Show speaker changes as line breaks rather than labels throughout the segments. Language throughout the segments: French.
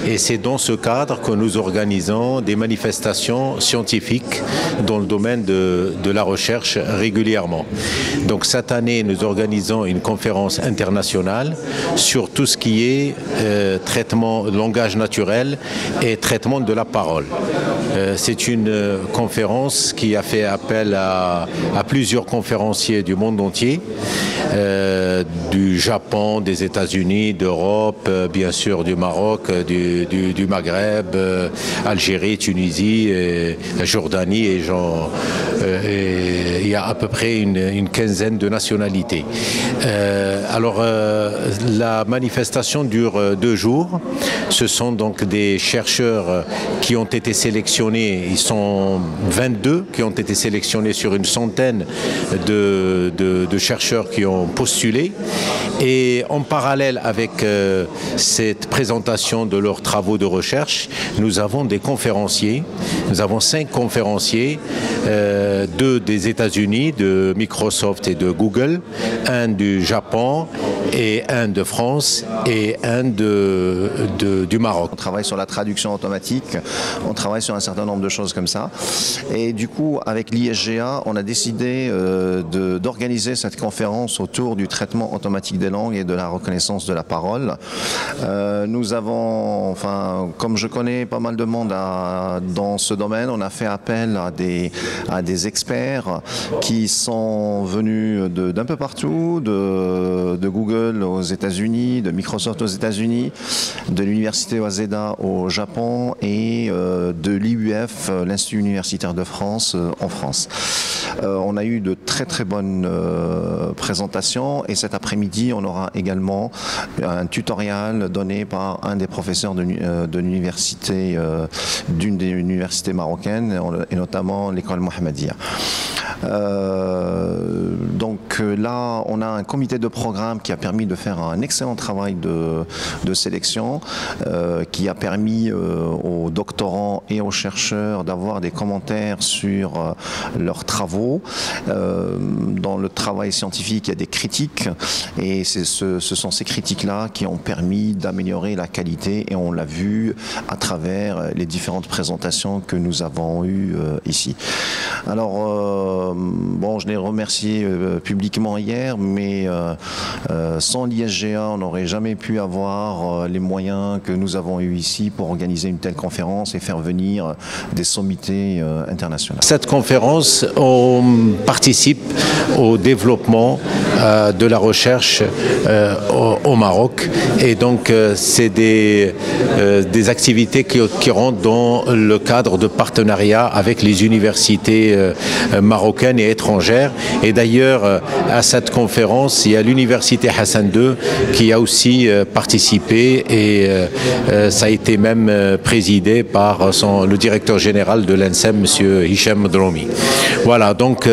Et c'est dans ce cadre que nous organisons des manifestations scientifiques dans le domaine de la recherche régulièrement. Donc cette année, nous organisons une conférence internationale sur tout ce qui est traitement de langage naturel et traitement de la parole. C'est une conférence qui a fait appel à plusieurs conférenciers du monde entier, du Japon, des États-Unis, d'Europe, bien sûr du Maroc, du Maghreb, Algérie, Tunisie, Jordanie et il y a à peu près une quinzaine de nationalités. La manifestation dure 2 jours. Ce sont donc des chercheurs qui ont été sélectionnés, ils sont 22 qui ont été sélectionnés sur une centaine de chercheurs qui ont postulé. Et en parallèle avec cette présentation de leurs travaux de recherche, nous avons des conférenciers. Nous avons 5 conférenciers, 2 des États-Unis, de Microsoft et de Google, un du Japon et un de France et un du Maroc.
On travaille sur la traduction automatique, on travaille sur un certain nombre de choses comme ça. Et du coup, avec l'ISGA, on a décidé d'organiser cette conférence autour du traitement automatique des langues et de la reconnaissance de la parole. Nous avons, enfin, comme je connais pas mal de monde dans ce domaine, on a fait appel à des experts qui sont venus d'un peu partout, de Google aux États-Unis, de Microsoft aux États-Unis, de l'université Waseda au Japon et de l'IUF, l'Institut universitaire de France, en France. On a eu de très très bonnes présentations et cet après-midi on aura également un tutoriel donné par un des professeurs de l'université, d'une des universités marocaines et notamment l'école Mohammedia. Donc là, on a un comité de programme qui a permis de faire un excellent travail de sélection, qui a permis aux doctorants et aux chercheurs d'avoir des commentaires sur leurs travaux. Dans le travail scientifique, il y a des critiques et ce sont ces critiques-là qui ont permis d'améliorer la qualité et on l'a vu à travers les différentes présentations que nous avons eues ici. Alors, bon, je l'ai remercié publiquement hier, mais sans l'ISGA, on n'aurait jamais pu avoir les moyens que nous avons eus ici pour organiser une telle conférence et faire venir des sommités internationales.
Cette conférence, on participe au développement de la recherche au Maroc et donc c'est des activités qui rentrent dans le cadre de partenariat avec les universités marocaines et étrangères. Et d'ailleurs, à cette conférence, il y a l'université Hassan II qui a aussi participé et ça a été même présidé par le directeur général de l'INSEM, M. Hicham Dromi. Voilà, donc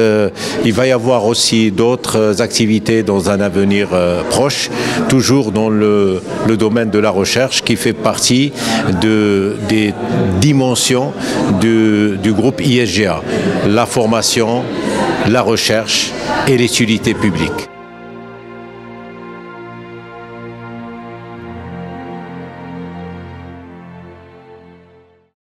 il va y avoir aussi d'autres activités dans un avenir proche, toujours dans le domaine de la recherche qui fait partie des dimensions du groupe ISGA, la formation, la recherche et l'utilité publique.